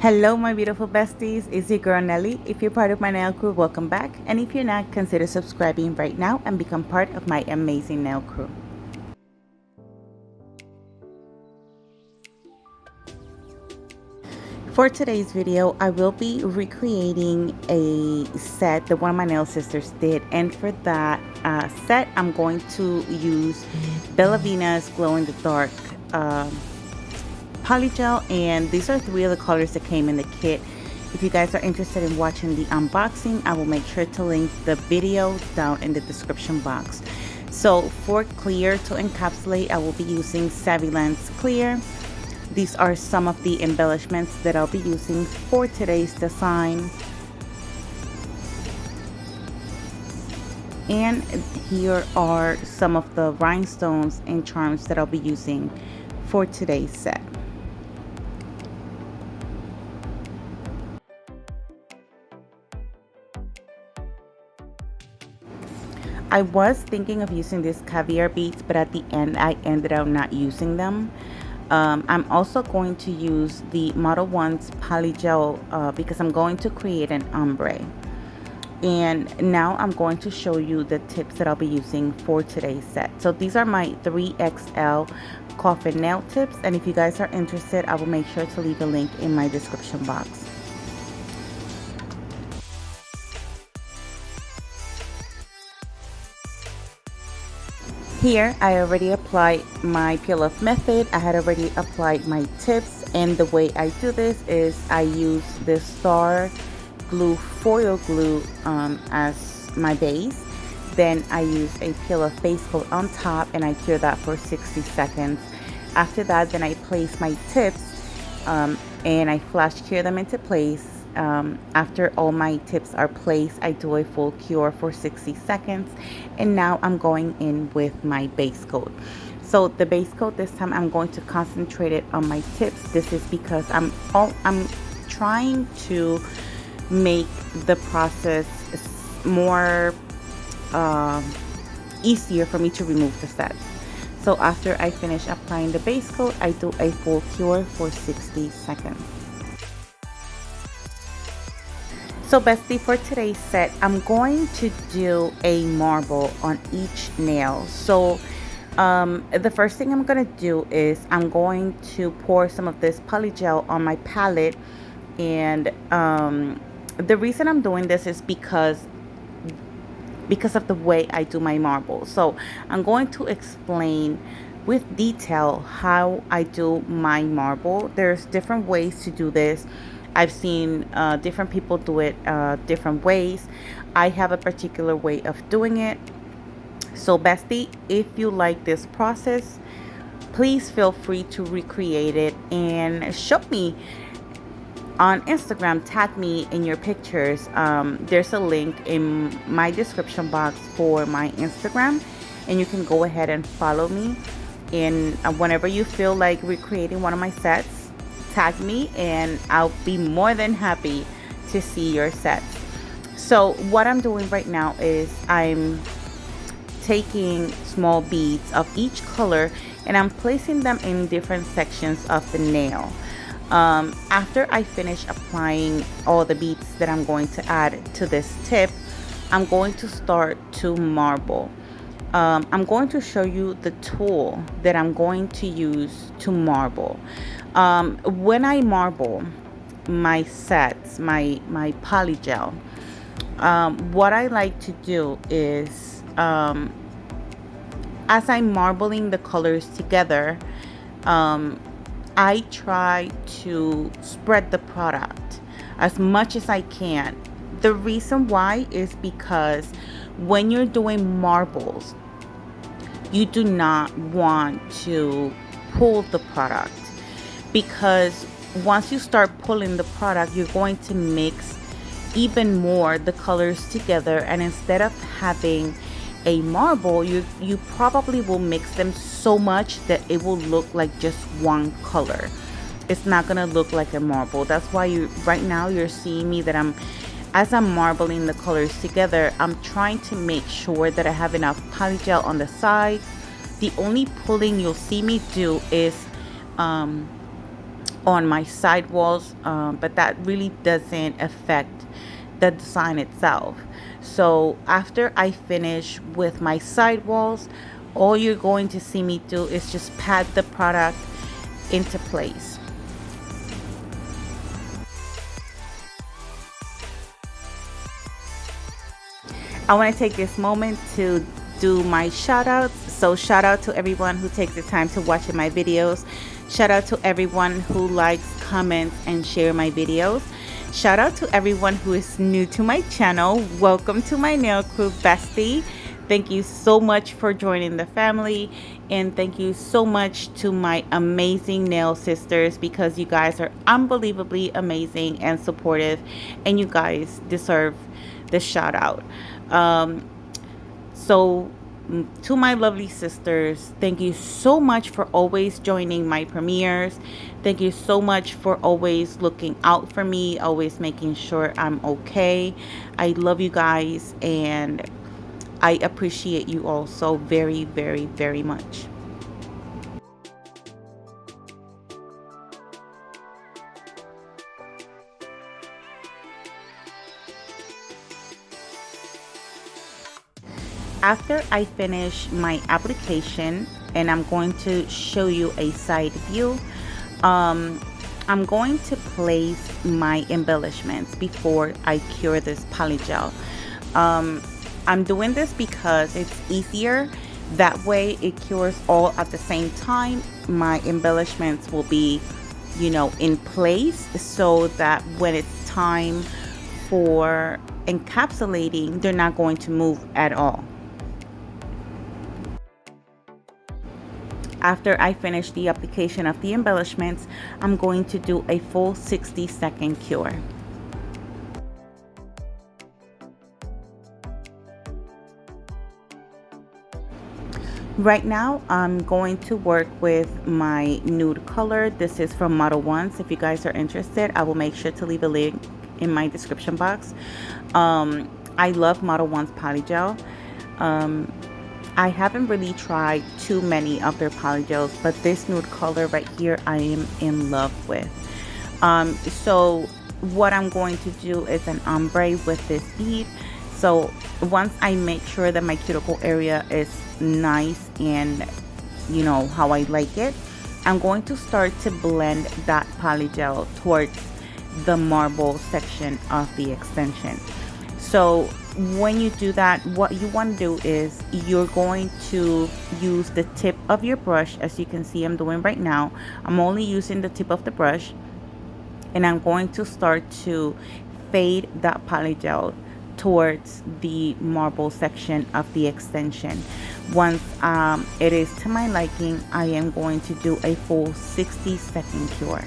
Hello my beautiful besties, it's your girl Nelly. If you're part of my nail crew, welcome back, and if you're not, consider subscribing right now and become part of my amazing nail crew. For today's video, I will be recreating a set that one of my nail sisters did, and for that set I'm going to use Bellavena's glow in the dark polygel, and these are three of the colors that came in the kit. If you guys are interested in watching the unboxing, I will make sure to link the video down in the description box. So for clear to encapsulate, I will be using Savvy Lens Clear. These are some of the embellishments that I'll be using for today's design. And here are some of the rhinestones and charms that I'll be using for today's set. I was thinking of using these caviar beads, but at the end I ended up not using them. I'm also going to use the Model 1's Polygel because I'm going to create an ombre. And now I'm going to show you the tips that I'll be using for today's set. So these are my 3XL Coffin nail tips, and if you guys are interested, I will make sure to leave a link in my description box. Here I already applied my peel off method. I had already applied my tips, and the way I do this is I use this star glue foil glue as my base. Then I use a peel off base coat on top and I cure that for 60 seconds. After that, then I place my tips and I flash cure them into place. After all my tips are placed, I do a full cure for 60 seconds, and now I'm going in with my base coat. So the base coat this time I'm going to concentrate it on my tips. This is because I'm trying to make the process more easier for me to remove the sets. So after I finish applying the base coat, I do a full cure for 60 seconds. So bestie, for today's set, I'm going to do a marble on each nail. So the first thing I'm going to do is I'm going to pour some of this polygel on my palette. And the reason I'm doing this is because of the way I do my marble. So I'm going to explain with detail how I do my marble. There's different ways to do this. I've seen different people do it different ways. I have a particular way of doing it. So bestie, if you like this process, please feel free to recreate it and show me on Instagram. Tag me in your pictures. There's a link in my description box for my Instagram, and you can go ahead and follow me. And whenever you feel like recreating one of my sets, tag me and I'll be more than happy to see your sets. So what I'm doing right now is I'm taking small beads of each color and I'm placing them in different sections of the nail. After I finish applying all the beads that I'm going to add to this tip, I'm going to start to marble. I'm going to show you the tool that I'm going to use to marble. When I marble my sets, my polygel, what I like to do is as I'm marbling the colors together, I try to spread the product as much as I can. The reason why is because when you're doing marbles, you do not want to pull the product, because once you start pulling the product, you're going to mix even more the colors together, and instead of having a marble, you probably will mix them so much that it will look like just one color. It's not gonna look like a marble. That's why right now you're seeing me that as I'm marbling the colors together, I'm trying to make sure that I have enough polygel on the side. The only pulling you'll see me do is on my sidewalls, but that really doesn't affect the design itself. So after I finish with my sidewalls, all you're going to see me do is just pat the product into place. I want to take this moment to do my shout outs. So shout out to everyone who takes the time to watch my videos. Shout out to everyone who likes, comments, and share my videos. Shout out to everyone who is new to my channel. Welcome to my nail crew bestie. Thank you so much for joining the family, and thank you so much to my amazing nail sisters, because you guys are unbelievably amazing and supportive, and you guys deserve the shout out. Um, so, to my lovely sisters, thank you so much for always joining my premieres. Thank you so much for always looking out for me, always making sure I'm okay. I love you guys, and I appreciate you all so very, very, very much. After I finish my application, and I'm going to show you a side view, I'm going to place my embellishments before I cure this polygel. I'm doing this because it's easier. That way it cures all at the same time. My embellishments will be, in place, so that when it's time for encapsulating, they're not going to move at all. After I finish the application of the embellishments, I'm going to do a full 60-second cure. Right now, I'm going to work with my nude color. This is from Model Ones. If you guys are interested, I will make sure to leave a link in my description box. I love Model One's polygel. I haven't really tried too many of their polygels, but this nude color right here I am in love with. So what I'm going to do is an ombre with this bead. So once I make sure that my cuticle area is nice and how I like it, I'm going to start to blend that polygel towards the marble section of the extension. So when you do that, what you want to do is you're going to use the tip of your brush, as you can see I'm doing right now. I'm only using the tip of the brush, and I'm going to start to fade that polygel towards the marble section of the extension. Once it is to my liking, I am going to do a full 60-second cure.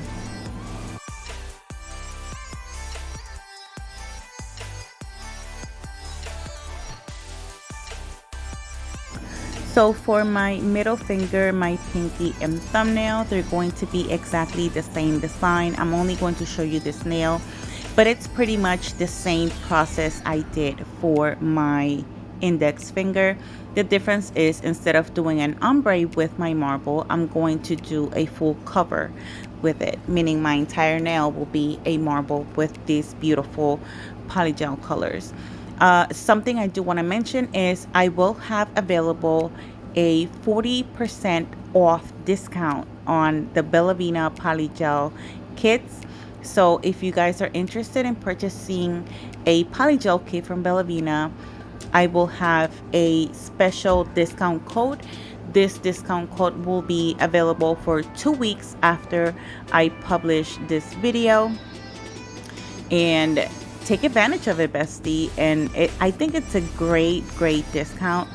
So for my middle finger, my pinky, and thumbnail, they're going to be exactly the same design. I'm only going to show you this nail, but it's pretty much the same process I did for my index finger. The difference is, instead of doing an ombre with my marble, I'm going to do a full cover with it, meaning my entire nail will be a marble with these beautiful polygel colors. Something I do want to mention is I will have available a 40% off discount on the Bellavena polygel kits. So if you guys are interested in purchasing a polygel kit from Bellavena, I will have a special discount code. This discount code will be available for 2 weeks after I publish this video, and take advantage of it, bestie. And I think it's a great discount.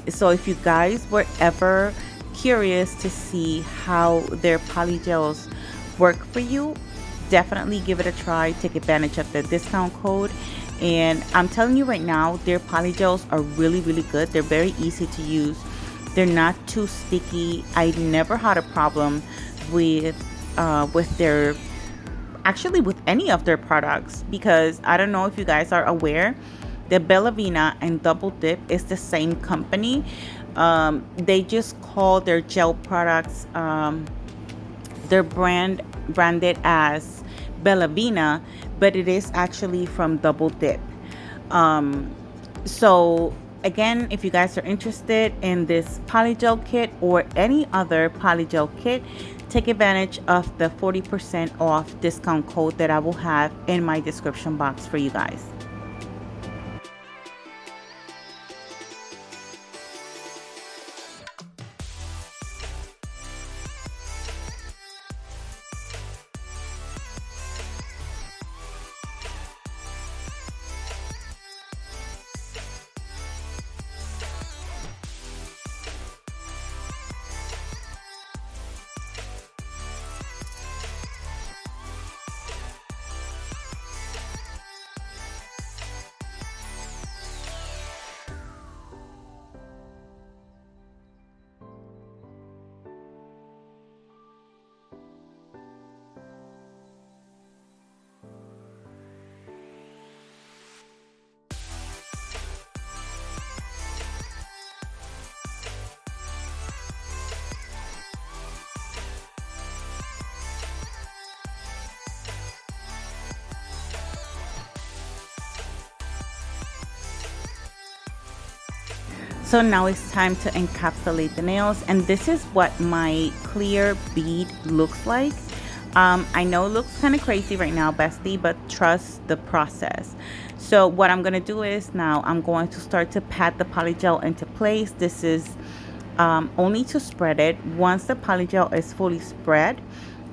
So if you guys were ever curious to see how their polygels work for you, definitely give it a try. Take advantage of the discount code. And I'm telling you right now, their polygels are really good. They're very easy to use. They're not too sticky. I never had a problem with their, actually with any of their products, because I don't know if you guys are aware, the Bellavena and Double Dip is the same company. They just call their gel products They're branded as Bellavena, but it is actually from Double Dip. Um, so again, if you guys are interested in this polygel kit or any other polygel kit, take advantage of the 40% off discount code that I will have in my description box for you guys. So now it's time to encapsulate the nails, and this is what my clear bead looks like. I know it looks kind of crazy right now, bestie, but trust the process. So what I'm going to do is now I'm going to start to pat the polygel into place. This is only to spread it. Once the polygel is fully spread,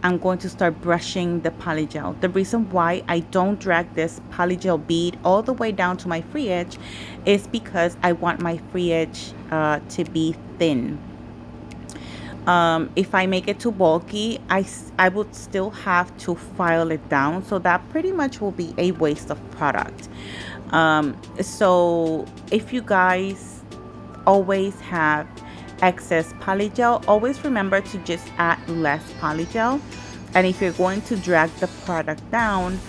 I'm going to start brushing the polygel. The reason why I don't drag this polygel bead all the way down to my free edge is because I want my free edge to be thin. If I make it too bulky, I would still have to file it down, so that pretty much will be a waste of product. So if you guys always have excess polygel, always remember to just add less polygel. And if you're going to drag the product down,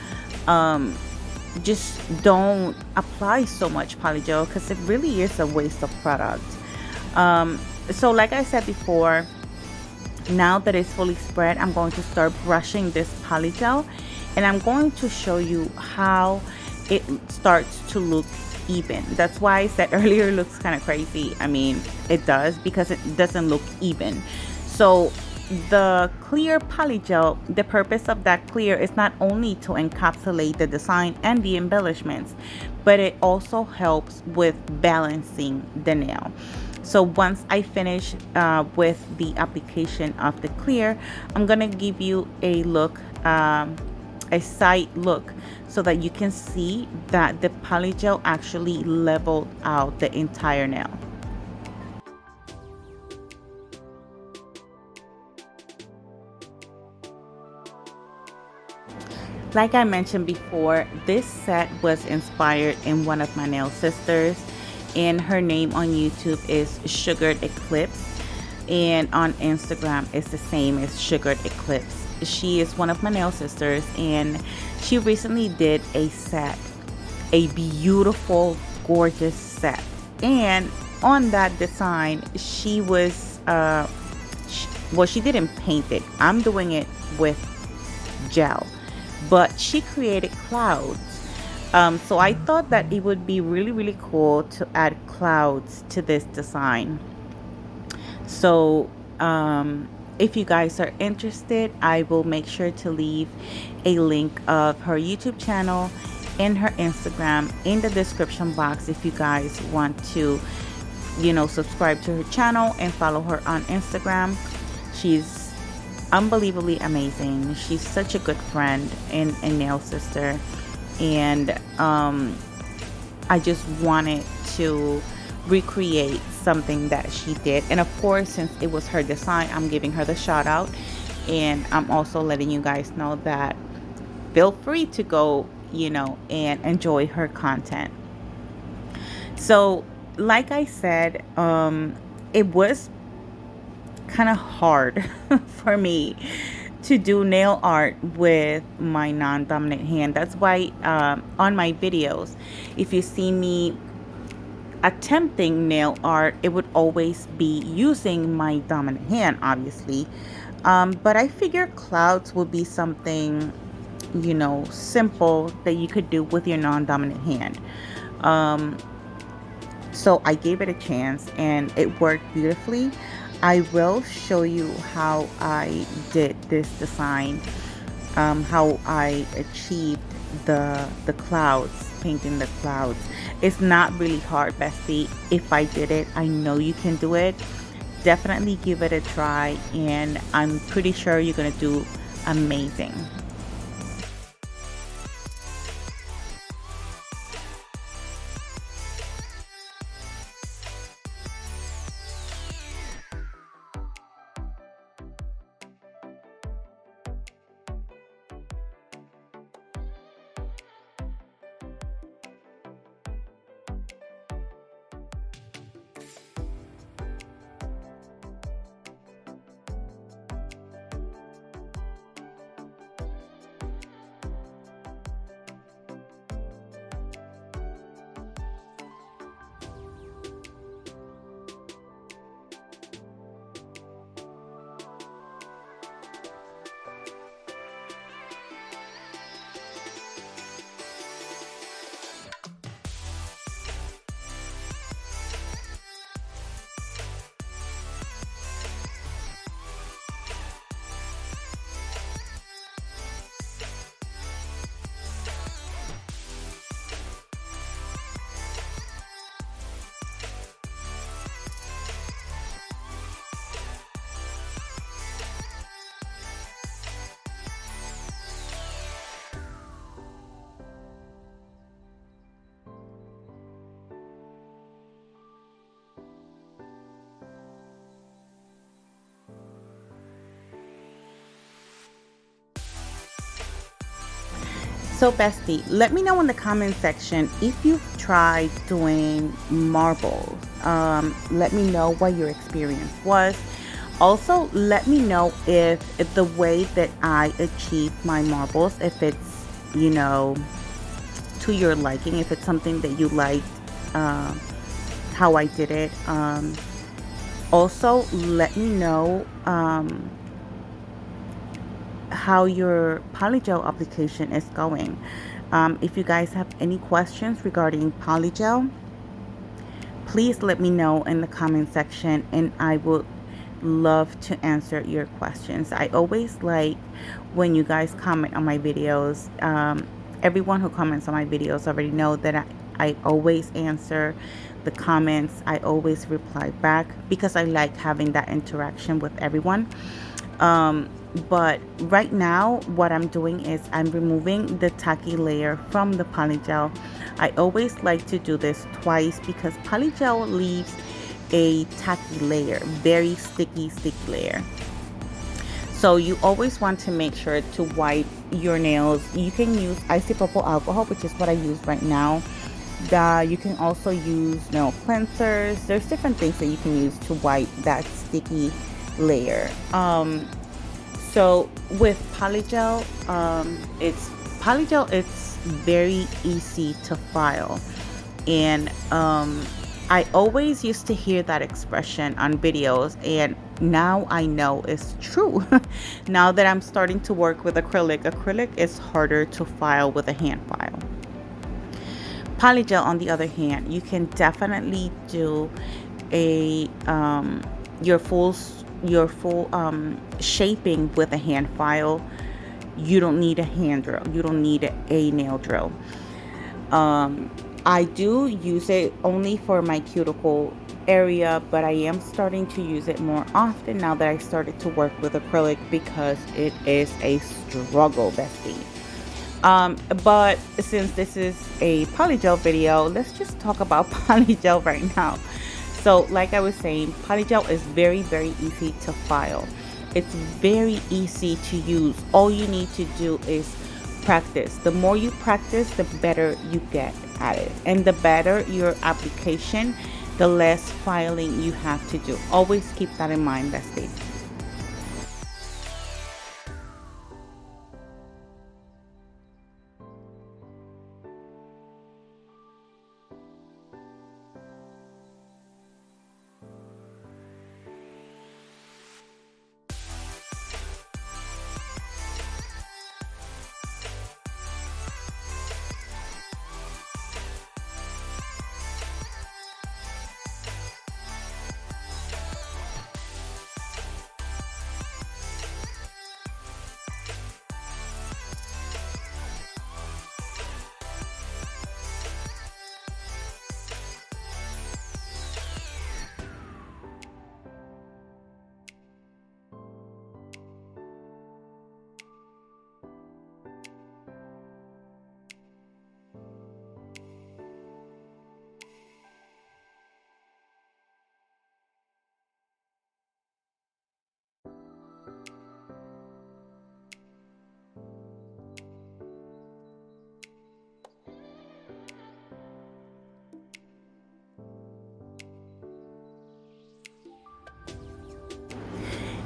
just don't apply so much polygel, because it really is a waste of product. So like I said before, now that it's fully spread, I'm going to start brushing this polygel, and I'm going to show you how it starts to look even. That's why I said earlier it looks kind of crazy. I mean, it does, because it doesn't look even. So the clear polygel, the purpose of that clear is not only to encapsulate the design and the embellishments, but it also helps with balancing the nail. So once I finish with the application of the clear, I'm gonna give you a look, a side look, so that you can see that the polygel actually leveled out the entire nail. Like I mentioned before, this set was inspired in one of my nail sisters, and her name on YouTube is Sugared Eclipse, and on Instagram it's the same as Sugared Eclipse. She is one of my nail sisters, and she recently did a set, a beautiful, gorgeous set. And on that design, she was, well, she didn't paint it. I'm doing it with gel, but she created clouds. So I thought that it would be really, really cool to add clouds to this design. So if you guys are interested, I will make sure to leave a link of her YouTube channel and her Instagram in the description box if you guys want to, you know, subscribe to her channel and follow her on Instagram. She's unbelievably amazing. She's such a good friend and a nail sister, and I just wanted to recreate something that she did. And of course, since it was her design, I'm giving her the shout out, and I'm also letting you guys know that feel free to go, you know, and enjoy her content. So like I said, it was kind of hard for me to do nail art with my non-dominant hand. That's why on my videos, if you see me attempting nail art, it would always be using my dominant hand, obviously. But I figured clouds would be something, you know, simple that you could do with your non-dominant hand. Um, so I gave it a chance and it worked beautifully. I will show you how I did this design, how I achieved the clouds, painting the clouds. It's not really hard, bestie. If I did it, I know you can do it. Definitely give it a try, and I'm pretty sure you're gonna do amazing. So, bestie, let me know in the comment section if you've tried doing marbles. Let me know what your experience was. Also, let me know if the way that I achieve my marbles, if it's, you know, to your liking, if it's something that you liked, uh, how I did it. Also, let me know how your polygel application is going. If you guys have any questions regarding polygel, please let me know in the comment section and I would love to answer your questions. I always like when you guys comment on my videos. Everyone who comments on my videos already know that I always answer the comments. I always reply back because I like having that interaction with everyone. But right now what I'm doing is I'm removing the tacky layer from the polygel. I always like to do this twice because polygel leaves a tacky layer, very sticky layer. So you always want to make sure to wipe your nails. You can use isopropyl alcohol, which is what I use right now. You can also use nail cleansers. There's different things that you can use to wipe that sticky layer. So with polygel, it's very easy to file, and I always used to hear that expression on videos, and now I know it's true. Now that I'm starting to work with acrylic is harder to file with a hand file. Polygel, on the other hand, you can definitely do a your full shaping with a hand file. You don't need a hand drill. You don't need a nail drill. I do use it only for my cuticle area, but I am starting to use it more often now that I started to work with acrylic because it is a struggle, bestie. But since this is a polygel video, let's just talk about polygel right now. So like I was saying, polygel is very easy to file. It's very easy to use. All you need to do is practice. The more you practice, the better you get at it. And the better your application, the less filing you have to do. Always keep that in mind, bestie.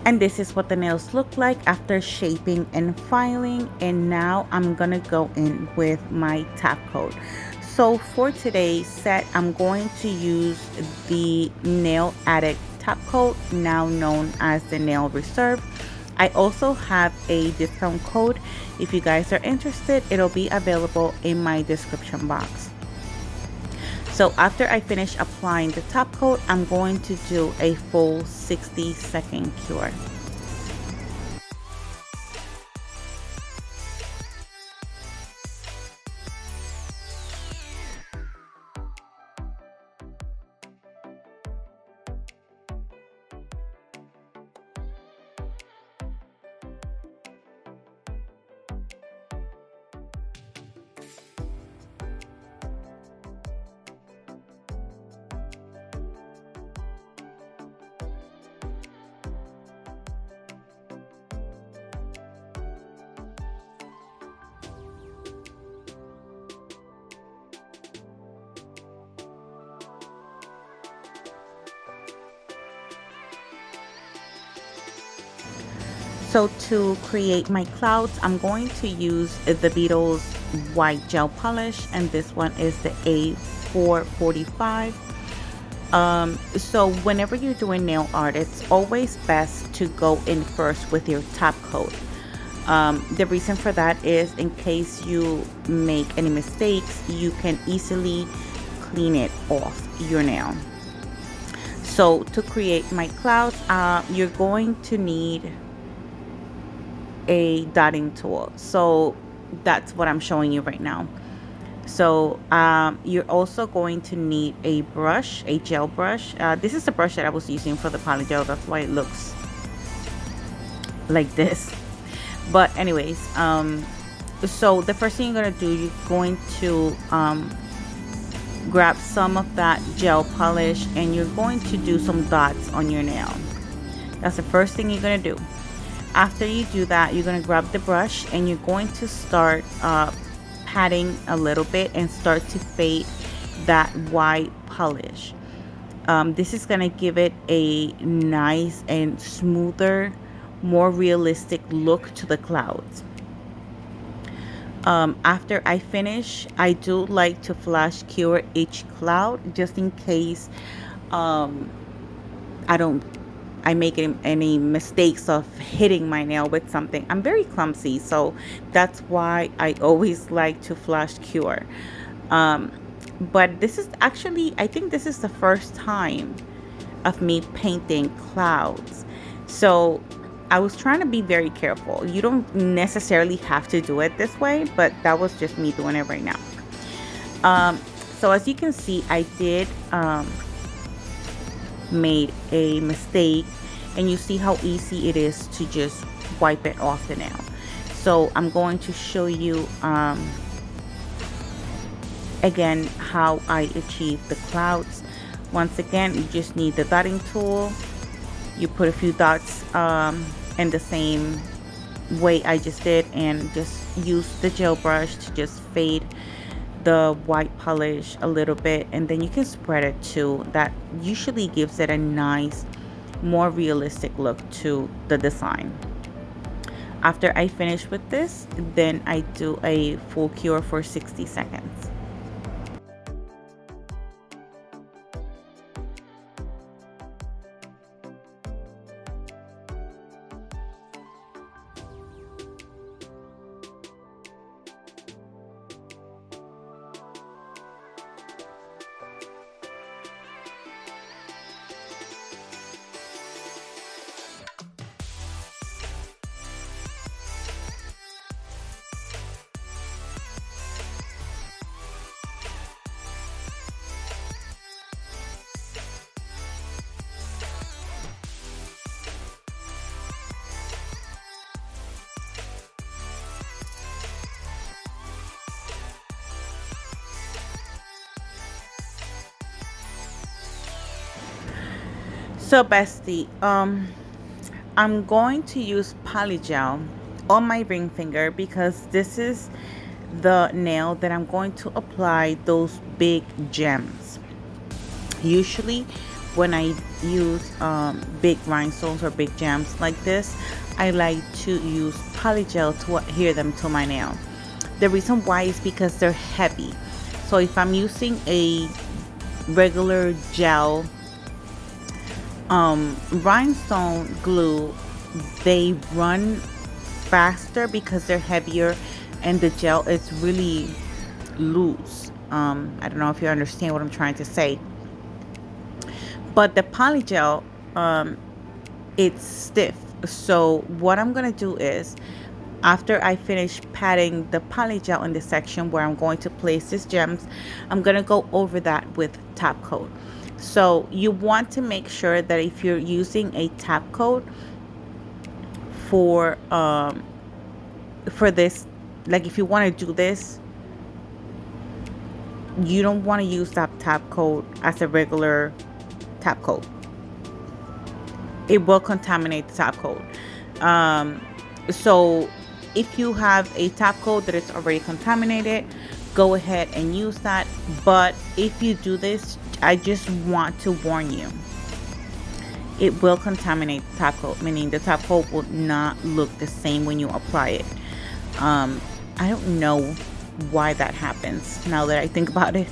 And this is what the nails look like after shaping and filing. And now I'm gonna go in with my top coat. So for today's set, I'm going to use the Nail Addict top coat, now known as the Nail Reserve. I also have a discount code. If you guys are interested, it'll be available in my description box. So after I finish applying the top coat, I'm going to do a full 60-second cure. So to create my clouds, I'm going to use the Beetles white gel polish, and this one is the A445. So whenever you're doing nail art, it's always best to go in first with your top coat. The reason for that is in case you make any mistakes, you can easily clean it off your nail. So to create my clouds, you're going to need a dotting tool. So that's what I'm showing you right now. So you're also going to need a brush, a gel brush. This is the brush that I was using for the polygel. That's why it looks like this. But anyways, so the first thing you're going to do, you're going to grab some of that gel polish and you're going to do some dots on your nail. That's the first thing you're going to do. After you do that, you're going to grab the brush and you're going to start patting a little bit and start to fade that white polish. This is going to give it a nice and smoother, more realistic look to the clouds. After I finish, I do like to flash cure each cloud just in case I make any mistakes of hitting my nail with something. I'm very clumsy, so that's why I always like to flash cure. But this is actually, I think this is the first time of me painting clouds. So I was trying to be very careful. You don't necessarily have to do it this way, but that was just me doing it right now. So as you can see, I did made a mistake, and you see how easy it is to just wipe it off the nail. So I'm going to show you again how I achieve the clouds. Once again, you just need the dotting tool. You put a few dots in the same way I just did, and just use the gel brush to just fade the white polish a little bit, and then you can spread it too. That usually gives it a nice, more realistic look to the design. After I finish with this, then I do a full cure for 60 seconds. So bestie, I'm going to use polygel on my ring finger because this is the nail that I'm going to apply those big gems. Usually when I use big rhinestones or big gems like this, I like to use polygel to adhere them to my nail. The reason why is because they're heavy. So if I'm using a regular gel rhinestone glue, they run faster because they're heavier and the gel is really loose. I don't know if you understand what I'm trying to say, but the polygel, it's stiff. So what I'm gonna do is, after I finish patting the polygel in the section where I'm going to place these gems, I'm gonna go over that with top coat. So you want to make sure that if you're using a top coat for this, like if you want to do this, you don't want to use that top coat as a regular top coat. It will contaminate the top coat. So if you have a top coat that is already contaminated, go ahead and use that. But if you do this, I just want to warn you, it will contaminate the top coat, meaning the top coat will not look the same when you apply it. I don't know why that happens now that I think about it,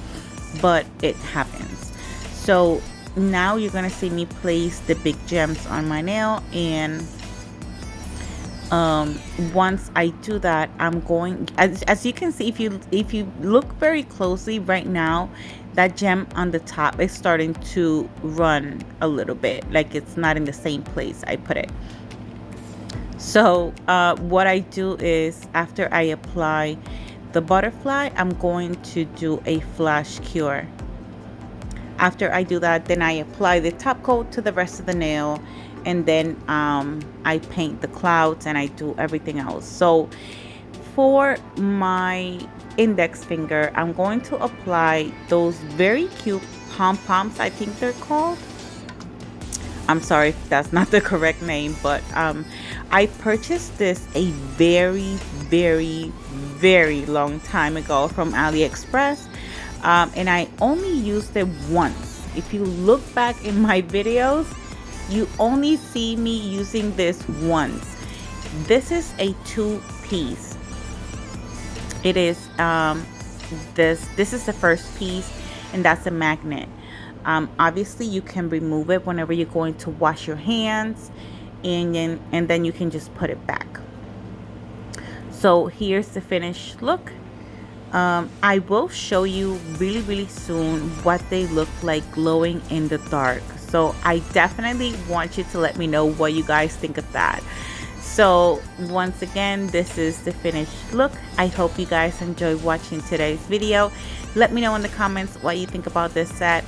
but it happens. So now you're gonna see me place the big gems on my nail, and once I do that, I'm going, as you can see, if you look very closely right now, that gem on the top is starting to run a little bit, like it's not in the same place I put it. So what I do is, after I apply the butterfly, I'm going to do a flash cure. After I do that, then I apply the top coat to the rest of the nail, and then I paint the clouds and I do everything else. So for my index finger, I'm going to apply those very cute pom-poms, I think they're called. I'm sorry if that's not the correct name, but I purchased this a very, very, very long time ago from AliExpress, and I only used it once. If you look back in my videos, you only see me using this once. This is a 2-piece. It is this is the first piece, and that's a magnet. Obviously you can remove it whenever you're going to wash your hands, and then you can just put it back. So here's the finished look. I will show you really soon what they look like glowing in the dark. So I definitely want you to let me know what you guys think of that. So once again, this is the finished look. I hope you guys enjoyed watching today's video. Let me know in the comments what you think about this set.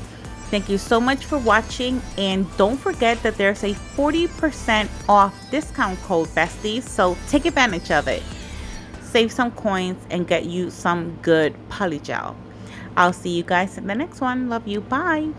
Thank you so much for watching, and don't forget that there's a 40% off discount code, besties, so take advantage of it. Save some coins and get you some good polygel. I'll see you guys in the next one. Love you. Bye.